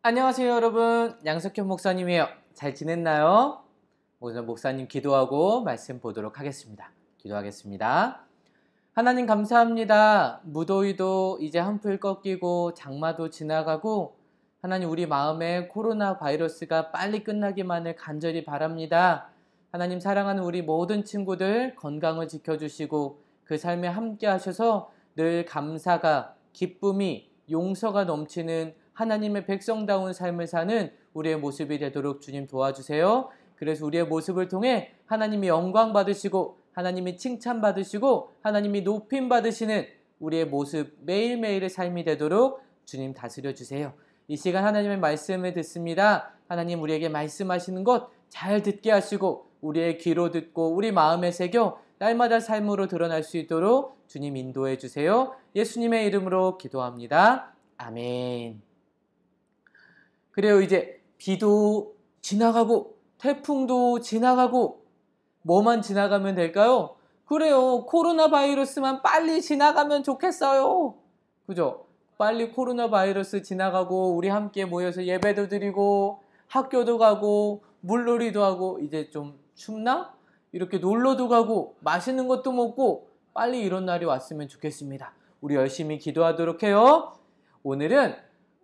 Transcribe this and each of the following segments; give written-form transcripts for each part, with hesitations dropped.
안녕하세요 여러분, 양석현 목사님이에요. 잘 지냈나요? 오늘 목사님 기도하고 말씀 보도록 하겠습니다. 기도하겠습니다. 하나님 감사합니다. 무더위도 이제 한풀 꺾이고 장마도 지나가고 하나님 우리 마음에 코로나 바이러스가 빨리 끝나기만을 간절히 바랍니다. 하나님 사랑하는 우리 모든 친구들 건강을 지켜주시고 그 삶에 함께 하셔서 늘 감사가 기쁨이 용서가 넘치는 하나님의 백성다운 삶을 사는 우리의 모습이 되도록 주님 도와주세요. 그래서 우리의 모습을 통해 하나님이 영광 받으시고 하나님이 칭찬 받으시고 하나님이 높임 받으시는 우리의 모습 매일매일의 삶이 되도록 주님 다스려 주세요. 이 시간 하나님의 말씀을 듣습니다. 하나님 우리에게 말씀하시는 것 잘 듣게 하시고 우리의 귀로 듣고 우리 마음에 새겨 날마다 삶으로 드러날 수 있도록 주님 인도해 주세요. 예수님의 이름으로 기도합니다. 아멘. 그래요. 이제 비도 지나가고 태풍도 지나가고 뭐만 지나가면 될까요? 그래요. 코로나 바이러스만 빨리 지나가면 좋겠어요. 그죠? 빨리 코로나 바이러스 지나가고 우리 함께 모여서 예배도 드리고 학교도 가고 물놀이도 하고 이제 좀 춥나? 이렇게 놀러도 가고 맛있는 것도 먹고 빨리 이런 날이 왔으면 좋겠습니다. 우리 열심히 기도하도록 해요. 오늘은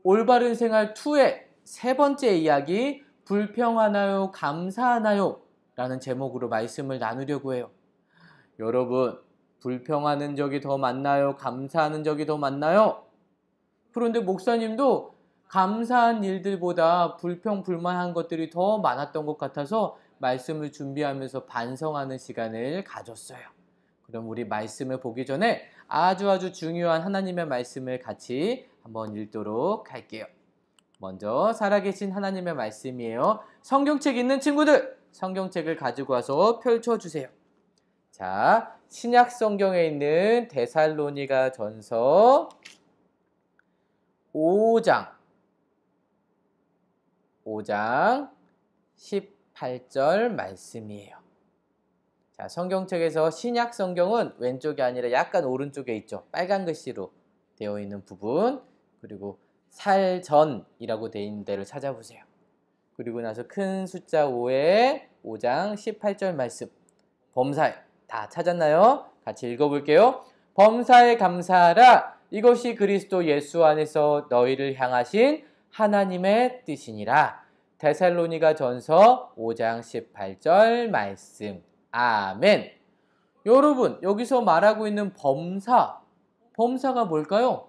올바른 생활 2의 세 번째 이야기, 불평하나요? 감사하나요? 라는 제목으로 말씀을 나누려고 해요. 여러분, 불평하는 적이 더 많나요? 감사하는 적이 더 많나요? 그런데 목사님도 감사한 일들보다 불평, 불만한 것들이 더 많았던 것 같아서 말씀을 준비하면서 반성하는 시간을 가졌어요. 그럼 우리 말씀을 보기 전에 아주 중요한 하나님의 말씀을 같이 한번 읽도록 할게요. 먼저 살아계신 하나님의 말씀이에요. 성경책 있는 친구들, 성경책을 가지고 와서 펼쳐주세요. 자, 신약 성경에 있는 데살로니가 전서 5장 18절 말씀이에요. 자, 성경책에서 신약 성경은 왼쪽이 아니라 약간 오른쪽에 있죠. 빨간 글씨로 되어 있는 부분, 그리고 살전이라고 되어 있는 데를 찾아보세요. 그리고 나서 큰 숫자 5에 5장 18절 말씀, 범사에 다 찾았나요? 같이 읽어볼게요. 범사에 감사하라. 이것이 그리스도 예수 안에서 너희를 향하신 하나님의 뜻이니라. 데살로니가 전서 5장 18절 말씀. 아멘. 여러분, 여기서 말하고 있는 범사가 뭘까요?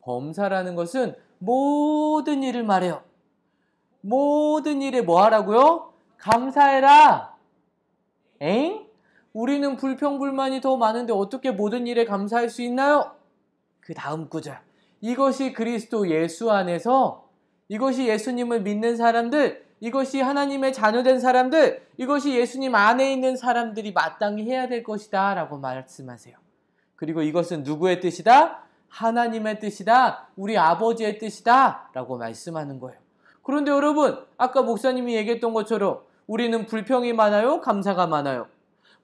범사라는 것은 모든 일을 말해요. 모든 일에 뭐 하라고요? 감사해라. 엥? 우리는 불평불만이 더 많은데 어떻게 모든 일에 감사할 수 있나요? 그 다음 구절. 이것이 그리스도 예수 안에서, 이것이 예수님을 믿는 사람들, 이것이 하나님의 자녀된 사람들, 이것이 예수님 안에 있는 사람들이 마땅히 해야 될 것이다 라고 말씀하세요. 그리고 이것은 누구의 뜻이다? 하나님의 뜻이다. 우리 아버지의 뜻이다 라고 말씀하는 거예요. 그런데 여러분, 아까 목사님이 얘기했던 것처럼 우리는 불평이 많아요? 감사가 많아요?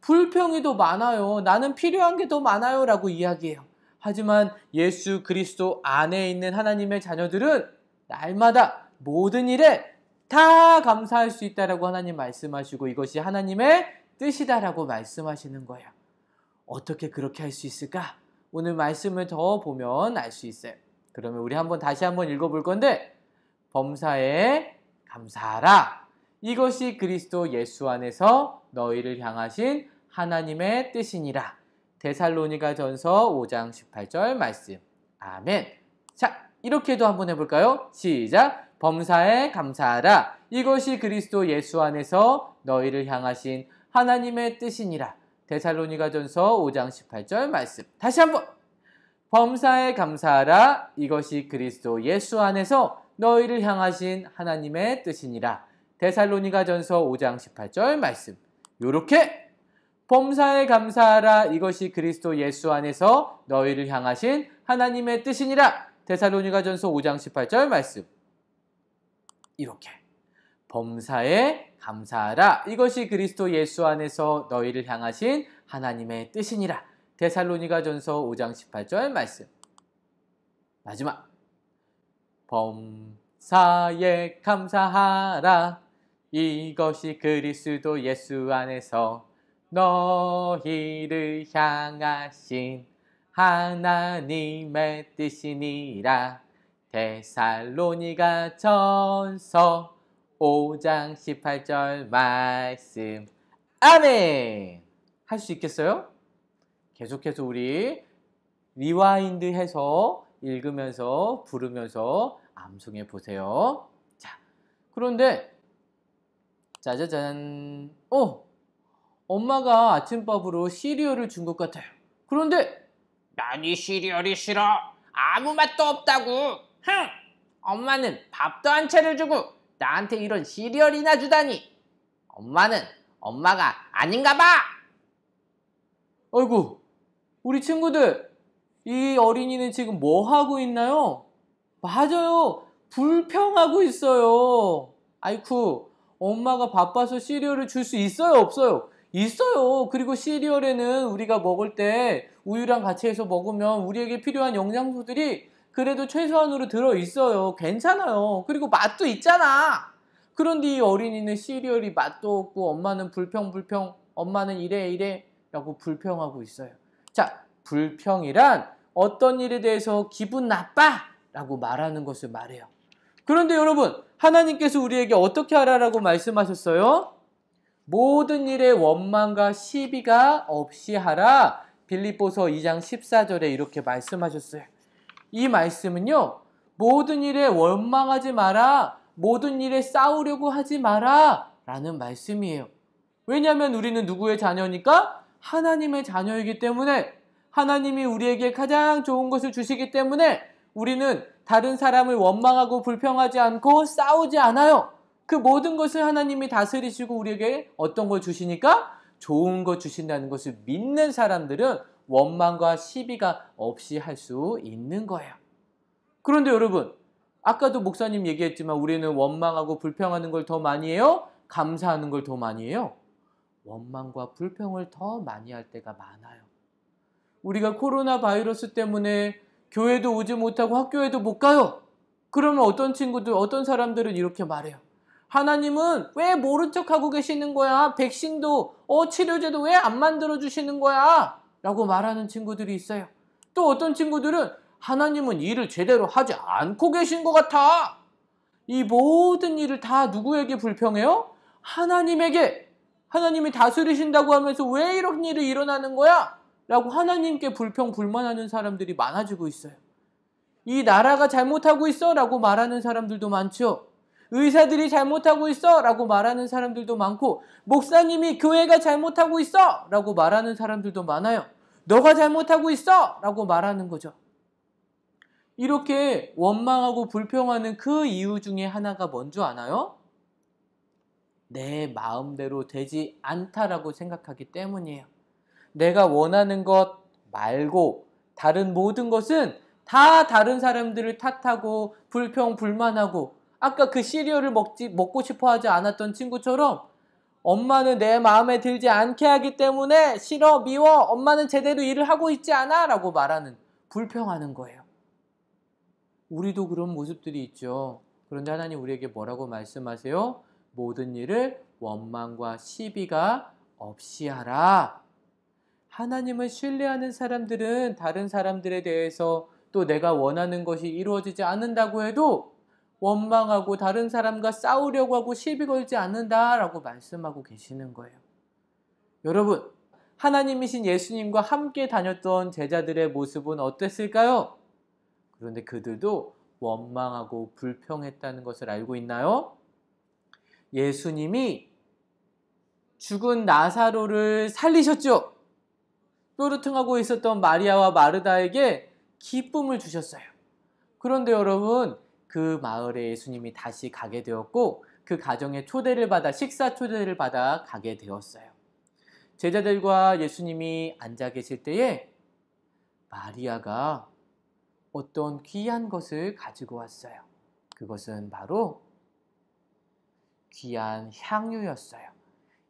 불평이 더 많아요. 나는 필요한 게 더 많아요 라고 이야기해요. 하지만 예수 그리스도 안에 있는 하나님의 자녀들은 날마다 모든 일에 다 감사할 수 있다라고 하나님 말씀하시고 이것이 하나님의 뜻이다라고 말씀하시는 거예요. 어떻게 그렇게 할 수 있을까? 오늘 말씀을 더 보면 알 수 있어요. 그러면 우리 다시 한번 읽어볼 건데, 범사에 감사하라. 이것이 그리스도 예수 안에서 너희를 향하신 하나님의 뜻이니라. 데살로니가 전서 5장 18절 말씀. 아멘. 자, 이렇게도 한번 해볼까요? 시작. 범사에 감사하라. 이것이 그리스도 예수 안에서 너희를 향하신 하나님의 뜻이니라. 데살로니가 전서 5장 18절 말씀. 다시 한번. 범사에 감사하라. 이것이 그리스도 예수 안에서 너희를 향하신 하나님의 뜻이니라. 데살로니가 전서 5장 18절 말씀. 요렇게 범사에 감사하라. 이것이 그리스도 예수 안에서 너희를 향하신 하나님의 뜻이니라. 데살로니가 전서 5장 18절 말씀. 이렇게 범사에 감사하라. 이것이 그리스도 예수 안에서 너희를 향하신 하나님의 뜻이니라. 데살로니가 전서 5장 18절 말씀. 마지막. 사에 감사하라. 이것이 그리스도 예수 안에서 너희를 향하신 하나님의 뜻이니라. 데살로니가 전서 5장 18절 말씀. 아멘. 할 수 있겠어요? 계속해서 우리 리와인드 해서 읽으면서 부르면서 암송해 보세요. 자, 그런데 짜자잔. 엄마가 아침밥으로 시리얼을 준 것 같아요. 그런데 난 이 시리얼이 싫어. 아무 맛도 없다고. 흥! 엄마는 밥도 한 채를 주고 나한테 이런 시리얼이나 주다니. 엄마는 엄마가 아닌가 봐. 아이고, 우리 친구들, 이 어린이는 지금 뭐 하고 있나요? 맞아요. 불평하고 있어요. 아이쿠, 엄마가 바빠서 시리얼을 줄 수 있어요, 없어요? 있어요. 그리고 시리얼에는 우리가 먹을 때 우유랑 같이 해서 먹으면 우리에게 필요한 영양소들이 그래도 최소한으로 들어있어요. 괜찮아요. 그리고 맛도 있잖아. 그런데 이 어린이는 시리얼이 맛도 없고 엄마는 불평, 엄마는 이래 라고 불평하고 있어요. 자, 불평이란 어떤 일에 대해서 기분 나빠 라고 말하는 것을 말해요. 그런데 여러분, 하나님께서 우리에게 어떻게 하라라고 말씀하셨어요? 모든 일에 원망과 시비가 없이 하라. 빌립보서 2장 14절에 이렇게 말씀하셨어요. 이 말씀은요, 모든 일에 원망하지 마라, 모든 일에 싸우려고 하지 마라 라는 말씀이에요. 왜냐하면 우리는 누구의 자녀니까? 하나님의 자녀이기 때문에, 하나님이 우리에게 가장 좋은 것을 주시기 때문에 우리는 다른 사람을 원망하고 불평하지 않고 싸우지 않아요. 그 모든 것을 하나님이 다스리시고 우리에게 어떤 걸 주시니까? 좋은 것 주신다는 것을 믿는 사람들은 원망과 시비가 없이 할 수 있는 거예요. 그런데 여러분, 아까도 목사님 얘기했지만 우리는 원망하고 불평하는 걸 더 많이 해요? 감사하는 걸 더 많이 해요? 원망과 불평을 더 많이 할 때가 많아요. 우리가 코로나 바이러스 때문에 교회도 오지 못하고 학교에도 못 가요. 그러면 어떤 친구들, 어떤 사람들은 이렇게 말해요. 하나님은 왜 모른 척하고 계시는 거야? 백신도, 치료제도 왜 안 만들어 주시는 거야? 라고 말하는 친구들이 있어요. 또 어떤 친구들은 하나님은 일을 제대로 하지 않고 계신 것 같아. 이 모든 일을 다 누구에게 불평해요? 하나님에게. 하나님이 다스리신다고 하면서 왜 이런 일이 일어나는 거야? 라고 하나님께 불평, 불만하는 사람들이 많아지고 있어요. 이 나라가 잘못하고 있어? 라고 말하는 사람들도 많죠. 의사들이 잘못하고 있어? 라고 말하는 사람들도 많고, 목사님이 교회가 잘못하고 있어? 라고 말하는 사람들도 많아요. 너가 잘못하고 있어? 라고 말하는 거죠. 이렇게 원망하고 불평하는 그 이유 중에 하나가 뭔지 아나요? 내 마음대로 되지 않다라고 생각하기 때문이에요. 내가 원하는 것 말고 다른 모든 것은 다 다른 사람들을 탓하고 불평, 불만하고, 아까 그 시리얼을 먹고 싶어 하지 않았던 친구처럼 엄마는 내 마음에 들지 않게 하기 때문에 싫어, 미워, 엄마는 제대로 일을 하고 있지 않아 라고 말하는, 불평하는 거예요. 우리도 그런 모습들이 있죠. 그런데 하나님 우리에게 뭐라고 말씀하세요? 모든 일을 원망과 시비가 없이 하라. 하나님을 신뢰하는 사람들은 다른 사람들에 대해서 또 내가 원하는 것이 이루어지지 않는다고 해도 원망하고 다른 사람과 싸우려고 하고 시비 걸지 않는다라고 말씀하고 계시는 거예요. 여러분, 하나님이신 예수님과 함께 다녔던 제자들의 모습은 어땠을까요? 그런데 그들도 원망하고 불평했다는 것을 알고 있나요? 예수님이 죽은 나사로를 살리셨죠. 뾰루퉁하고 있었던 마리아와 마르다에게 기쁨을 주셨어요. 그런데 여러분, 그 마을에 예수님이 다시 가게 되었고 그 가정에 초대를 받아, 식사 초대를 받아 가게 되었어요. 제자들과 예수님이 앉아 계실 때에 마리아가 어떤 귀한 것을 가지고 왔어요. 그것은 바로 귀한 향유였어요.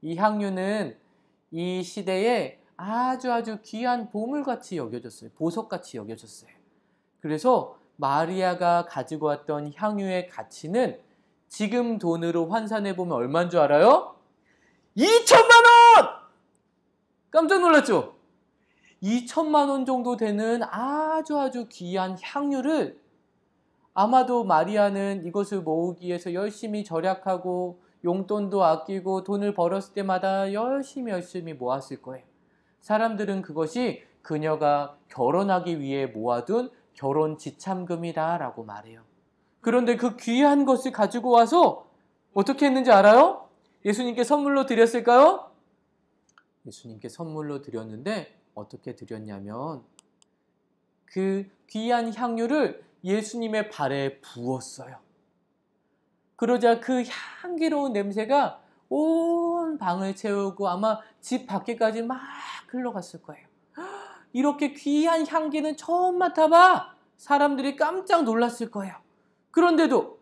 이 향유는 이 시대에 아주 귀한 보물같이 여겨졌어요. 보석같이 여겨졌어요. 그래서 마리아가 가지고 왔던 향유의 가치는 지금 돈으로 환산해 보면 얼마인 줄 알아요? 2천만 원! 깜짝 놀랐죠? 2천만 원 정도 되는 아주 귀한 향유를 아마도 마리아는 이것을 모으기 위해서 열심히 절약하고 용돈도 아끼고 돈을 벌었을 때마다 열심히 모았을 거예요. 사람들은 그것이 그녀가 결혼하기 위해 모아둔 결혼 지참금이다 라고 말해요. 그런데 그 귀한 것을 가지고 와서 어떻게 했는지 알아요? 예수님께 선물로 드렸을까요? 예수님께 선물로 드렸는데 어떻게 드렸냐면 그 귀한 향유를 예수님의 발에 부었어요. 그러자 그 향기로운 냄새가 온 방을 채우고 아마 집 밖에까지 막 흘러갔을 거예요. 이렇게 귀한 향기는 처음 맡아봐 사람들이 깜짝 놀랐을 거예요. 그런데도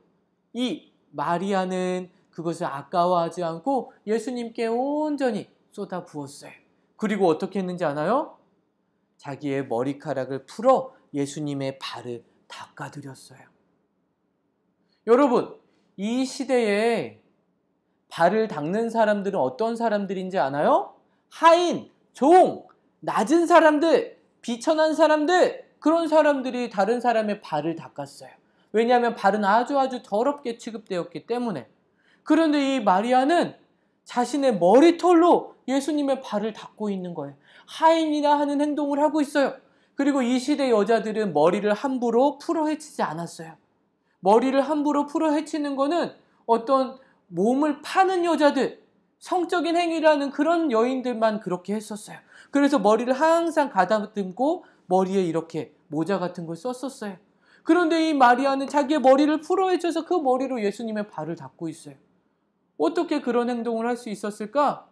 이 마리아는 그것을 아까워하지 않고 예수님께 온전히 쏟아 부었어요. 그리고 어떻게 했는지 아나요? 자기의 머리카락을 풀어 예수님의 발을 닦아드렸어요. 여러분, 이 시대에 발을 닦는 사람들은 어떤 사람들인지 아나요? 하인, 종, 낮은 사람들, 비천한 사람들, 그런 사람들이 다른 사람의 발을 닦았어요. 왜냐하면 발은 아주 더럽게 취급되었기 때문에. 그런데 이 마리아는 자신의 머리털로 예수님의 발을 닦고 있는 거예요. 하인이나 하는 행동을 하고 있어요. 그리고 이 시대 여자들은 머리를 함부로 풀어 헤치지 않았어요. 머리를 함부로 풀어 헤치는 거는 어떤 몸을 파는 여자들, 성적인 행위를 하는 그런 여인들만 그렇게 했었어요. 그래서 머리를 항상 가다듬고 머리에 이렇게 모자 같은 걸 썼었어요. 그런데 이 마리아는 자기의 머리를 풀어 헤쳐서 그 머리로 예수님의 발을 닦고 있어요. 어떻게 그런 행동을 할 수 있었을까?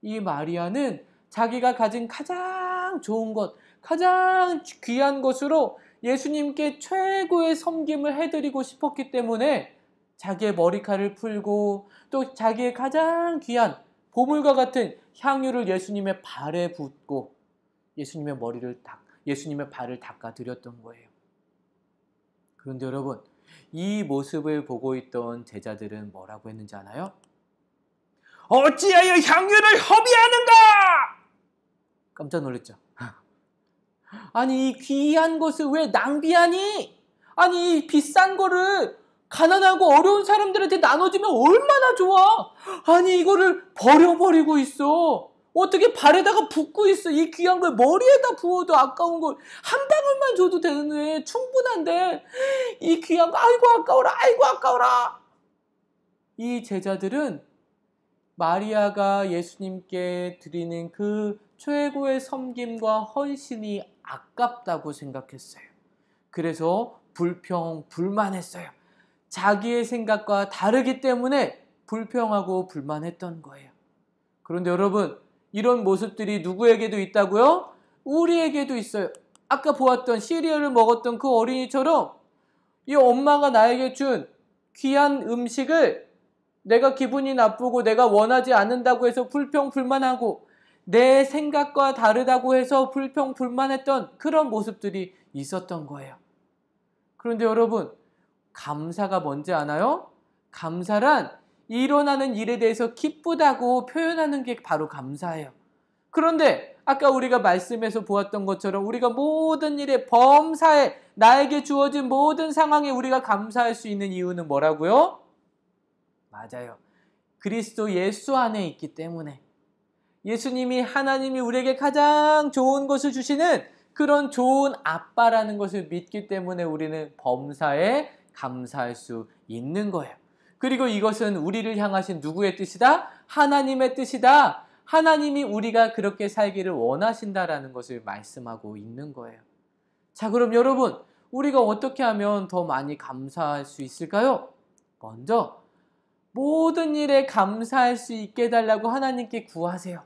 이 마리아는 자기가 가진 가장 좋은 것, 가장 귀한 것으로 예수님께 최고의 섬김을 해드리고 싶었기 때문에 자기의 머리카락을 풀고 또 자기의 가장 귀한 보물과 같은 향유를 예수님의 발에 붓고 예수님의 발을 닦아드렸던 거예요. 그런데 여러분, 이 모습을 보고 있던 제자들은 뭐라고 했는지 아나요? 어찌하여 향유를 허비하는가? 깜짝 놀랐죠. 아니, 이 귀한 것을 왜 낭비하니? 아니, 이 비싼 거를 가난하고 어려운 사람들한테 나눠주면 얼마나 좋아. 아니, 이거를 버려버리고 있어. 어떻게 발에다가 붓고 있어. 이 귀한 걸 머리에다 부어도 아까운 걸 한 방울만 줘도 되는데 충분한데 이 귀한 거 아이고 아까워라. 이 제자들은 마리아가 예수님께 드리는 그 최고의 섬김과 헌신이 아깝다고 생각했어요. 그래서 불평했어요. 자기의 생각과 다르기 때문에 불평하고 불만했던 거예요. 그런데 여러분, 이런 모습들이 누구에게도 있다고요? 우리에게도 있어요. 아까 보았던 시리얼을 먹었던 그 어린이처럼 이 엄마가 나에게 준 귀한 음식을 내가 기분이 나쁘고 내가 원하지 않는다고 해서 불평불만하고 내 생각과 다르다고 해서 불평불만했던 그런 모습들이 있었던 거예요. 그런데 여러분, 감사가 뭔지 아나요? 감사란 일어나는 일에 대해서 기쁘다고 표현하는 게 바로 감사예요. 그런데 아까 우리가 말씀에서 보았던 것처럼 우리가 모든 일에 범사에 나에게 주어진 모든 상황에 우리가 감사할 수 있는 이유는 뭐라고요? 맞아요. 그리스도 예수 안에 있기 때문에. 예수님이 하나님이 우리에게 가장 좋은 것을 주시는 그런 좋은 아빠라는 것을 믿기 때문에 우리는 범사에 감사할 수 있는 거예요. 그리고 이것은 우리를 향하신 누구의 뜻이다? 하나님의 뜻이다. 하나님이 우리가 그렇게 살기를 원하신다라는 것을 말씀하고 있는 거예요. 자, 그럼 여러분, 우리가 어떻게 하면 더 많이 감사할 수 있을까요? 먼저 모든 일에 감사할 수 있게 해달라고 하나님께 구하세요.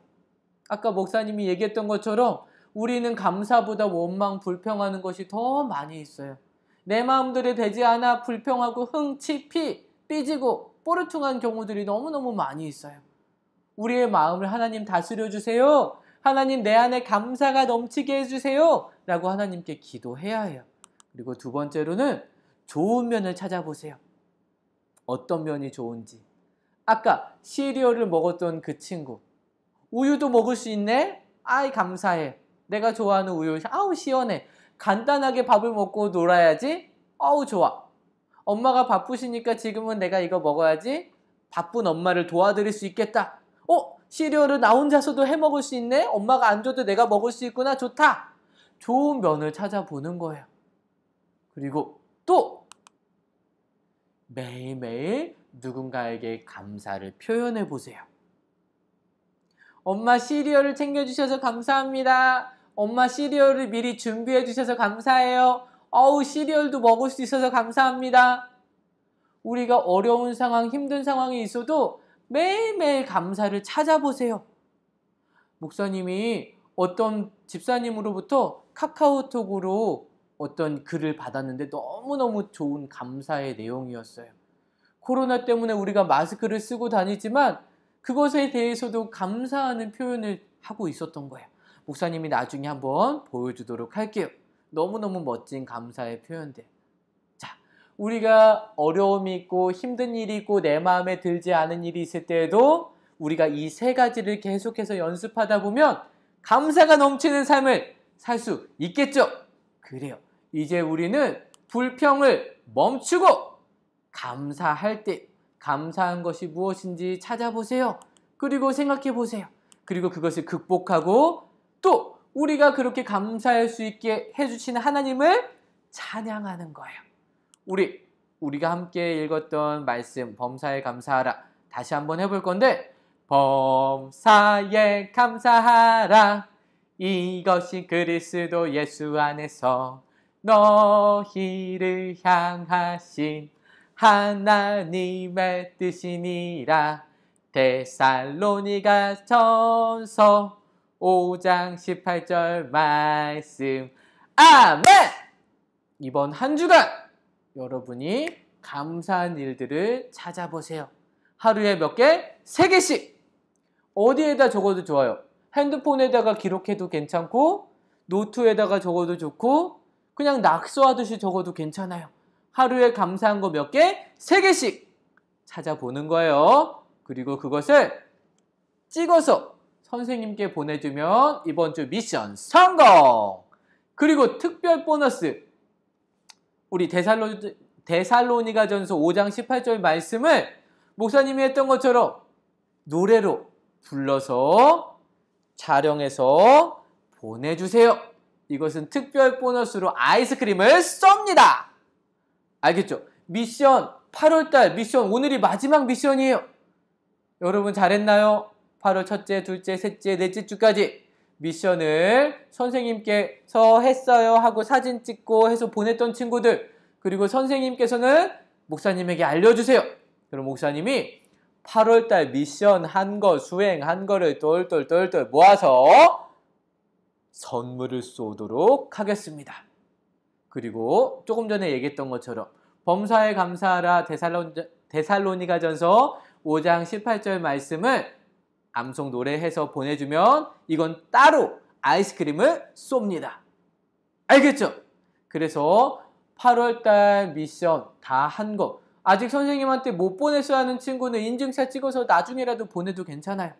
아까 목사님이 얘기했던 것처럼 우리는 감사보다 원망, 불평하는 것이 더 많이 있어요. 내 마음대로 되지 않아 불평하고 삐지고 뽀르퉁한 경우들이 너무너무 많이 있어요. 우리의 마음을 하나님 다스려 주세요. 하나님 내 안에 감사가 넘치게 해주세요. 라고 하나님께 기도해야 해요. 그리고 두 번째로는 좋은 면을 찾아보세요. 어떤 면이 좋은지. 아까 시리얼을 먹었던 그 친구. 우유도 먹을 수 있네? 아이, 감사해. 내가 좋아하는 우유. 아우, 시원해. 간단하게 밥을 먹고 놀아야지? 아우, 좋아. 엄마가 바쁘시니까 지금은 내가 이거 먹어야지? 바쁜 엄마를 도와드릴 수 있겠다. 시리얼을 나 혼자서도 해 먹을 수 있네? 엄마가 안 줘도 내가 먹을 수 있구나. 좋다. 좋은 면을 찾아보는 거예요. 그리고 또 매일매일 누군가에게 감사를 표현해 보세요. 엄마 시리얼을 챙겨주셔서 감사합니다. 엄마 시리얼을 미리 준비해 주셔서 감사해요. 어우, 시리얼도 먹을 수 있어서 감사합니다. 우리가 어려운 상황, 힘든 상황이 있어도 매일매일 감사를 찾아보세요. 목사님이 어떤 집사님으로부터 카카오톡으로 어떤 글을 받았는데 너무너무 좋은 감사의 내용이었어요. 코로나 때문에 우리가 마스크를 쓰고 다니지만 그것에 대해서도 감사하는 표현을 하고 있었던 거예요. 목사님이 나중에 한번 보여주도록 할게요. 너무너무 멋진 감사의 표현들. 자, 우리가 어려움이 있고 힘든 일이 있고 내 마음에 들지 않은 일이 있을 때에도 우리가 이 세 가지를 계속해서 연습하다 보면 감사가 넘치는 삶을 살 수 있겠죠? 그래요. 이제 우리는 불평을 멈추고 감사할 때 감사한 것이 무엇인지 찾아보세요. 그리고 생각해 보세요. 그리고 그것을 극복하고 또 우리가 그렇게 감사할 수 있게 해주시는 하나님을 찬양하는 거예요. 우리가 함께 읽었던 말씀 범사에 감사하라 다시 한번 해볼 건데 범사에 감사하라 이것이 그리스도 예수 안에서 너희를 향하신 하나님의 뜻이니라. 데살로니가 전서 5장 18절 말씀. 아멘! 이번 한 주간 여러분이 감사한 일들을 찾아보세요. 하루에 몇 개? 3개씩. 어디에다 적어도 좋아요. 핸드폰에다가 기록해도 괜찮고 노트에다가 적어도 좋고 그냥 낙서하듯이 적어도 괜찮아요. 하루에 감사한 거 몇 개? 3개씩 찾아보는 거예요. 그리고 그것을 찍어서 선생님께 보내주면 이번 주 미션 성공! 그리고 특별 보너스 우리 데살로니가전서 5장 18절 말씀을 목사님이 했던 것처럼 노래로 불러서 촬영해서 보내주세요. 이것은 특별 보너스로 아이스크림을 쏩니다. 알겠죠? 미션 8월달 미션 오늘이 마지막 미션이에요. 여러분 잘했나요? 8월 첫째, 둘째, 셋째, 넷째 주까지 미션을 선생님께서 했어요 하고 사진 찍고 해서 보냈던 친구들 그리고 선생님께서는 목사님에게 알려주세요. 그럼 목사님이 8월달 미션 한 거 수행한 거를 똘똘똘똘 모아서 선물을 쏘도록 하겠습니다. 그리고 조금 전에 얘기했던 것처럼 범사에 감사하라 데살로니가전서 5장 18절 말씀을 암송 노래해서 보내주면 이건 따로 아이스크림을 쏩니다. 알겠죠? 그래서 8월달 미션 다 한 거 아직 선생님한테 못 보냈어야 하는 친구는 인증샷 찍어서 나중에라도 보내도 괜찮아요.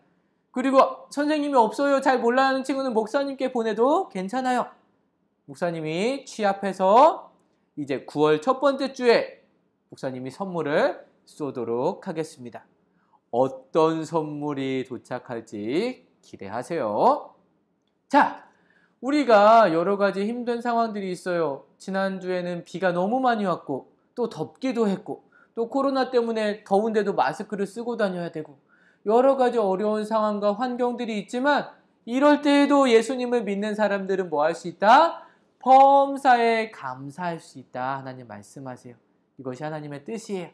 그리고 선생님이 없어요 잘 몰라 하는 친구는 목사님께 보내도 괜찮아요. 목사님이 취합해서 이제 9월 첫 번째 주에 목사님이 선물을 쏘도록 하겠습니다. 어떤 선물이 도착할지 기대하세요. 자, 우리가 여러 가지 힘든 상황들이 있어요. 지난주에는 비가 너무 많이 왔고 또 덥기도 했고 또 코로나 때문에 더운데도 마스크를 쓰고 다녀야 되고 여러 가지 어려운 상황과 환경들이 있지만 이럴 때에도 예수님을 믿는 사람들은 뭐 할 수 있다? 범사에 감사할 수 있다. 하나님 말씀하세요. 이것이 하나님의 뜻이에요.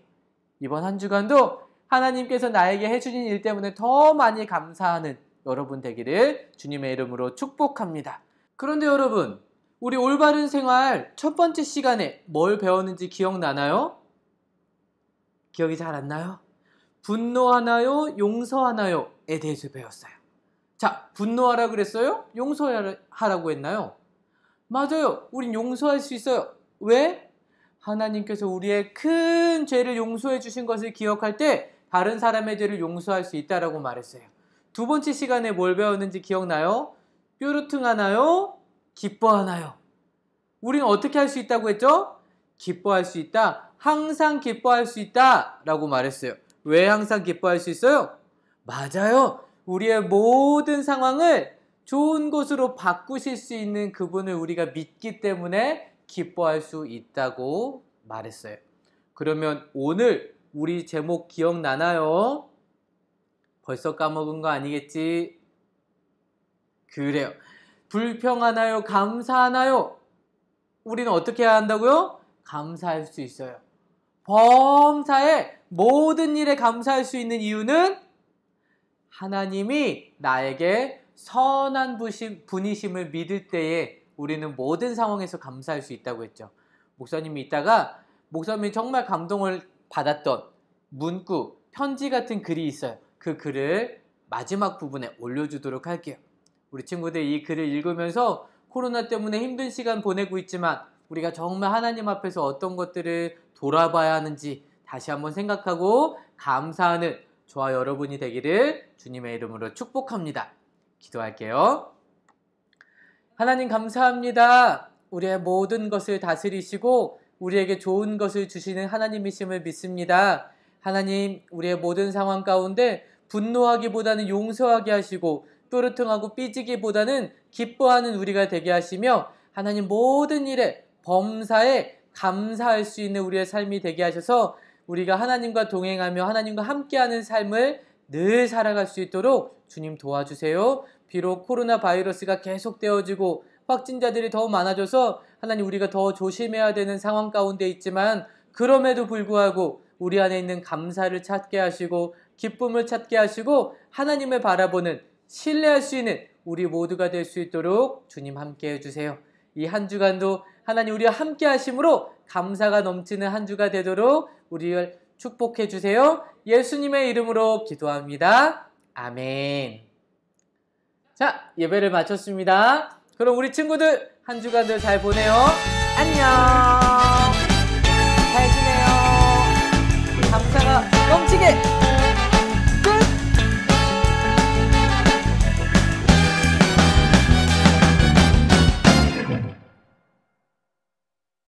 이번 한 주간도 하나님께서 나에게 해주신 일 때문에 더 많이 감사하는 여러분 되기를 주님의 이름으로 축복합니다. 그런데 여러분, 우리 올바른 생활 첫 번째 시간에 뭘 배웠는지 기억나나요? 기억이 잘 안 나요? 분노하나요? 용서하나요? 에 대해서 배웠어요. 자, 분노하라 그랬어요? 용서하라고 했나요? 맞아요. 우린 용서할 수 있어요. 왜? 하나님께서 우리의 큰 죄를 용서해 주신 것을 기억할 때 다른 사람의 죄를 용서할 수 있다라고 말했어요. 두 번째 시간에 뭘 배웠는지 기억나요? 뾰루퉁하나요? 기뻐하나요? 우리는 어떻게 할 수 있다고 했죠? 기뻐할 수 있다. 항상 기뻐할 수 있다 라고 말했어요. 왜 항상 기뻐할 수 있어요? 맞아요. 우리의 모든 상황을 좋은 것으로 바꾸실 수 있는 그분을 우리가 믿기 때문에 기뻐할 수 있다고 말했어요. 그러면 오늘 우리 제목 기억나나요? 벌써 까먹은 거 아니겠지? 그래요. 불평하나요? 감사하나요? 우리는 어떻게 해야 한다고요? 감사할 수 있어요. 범사의 모든 일에 감사할 수 있는 이유는 하나님이 나에게 선한 분이심을 믿을 때에 우리는 모든 상황에서 감사할 수 있다고 했죠. 목사님이 있다가 목사님이 정말 감동을 받았던 문구, 편지 같은 글이 있어요. 그 글을 마지막 부분에 올려주도록 할게요. 우리 친구들 이 글을 읽으면서 코로나 때문에 힘든 시간 보내고 있지만 우리가 정말 하나님 앞에서 어떤 것들을 돌아봐야 하는지 다시 한번 생각하고 감사하는 저와 여러분이 되기를 주님의 이름으로 축복합니다. 기도할게요. 하나님 감사합니다. 우리의 모든 것을 다스리시고 우리에게 좋은 것을 주시는 하나님이심을 믿습니다. 하나님, 우리의 모든 상황 가운데 분노하기보다는 용서하게 하시고 뾰루퉁하고 삐지기보다는 기뻐하는 우리가 되게 하시며 하나님 모든 일에 범사에 감사할 수 있는 우리의 삶이 되게 하셔서 우리가 하나님과 동행하며 하나님과 함께하는 삶을 늘 살아갈 수 있도록 주님 도와주세요. 비록 코로나 바이러스가 계속되어지고 확진자들이 더 많아져서 하나님 우리가 더 조심해야 되는 상황 가운데 있지만 그럼에도 불구하고 우리 안에 있는 감사를 찾게 하시고 기쁨을 찾게 하시고 하나님을 바라보는 신뢰할 수 있는 우리 모두가 될 수 있도록 주님 함께 해주세요. 이 한 주간도 하나님 우리와 함께 하심으로 감사가 넘치는 한 주가 되도록 우리를 축복해 주세요. 예수님의 이름으로 기도합니다. 아멘. 자, 예배를 마쳤습니다. 그럼 우리 친구들 한 주간도 잘 보내요. 안녕.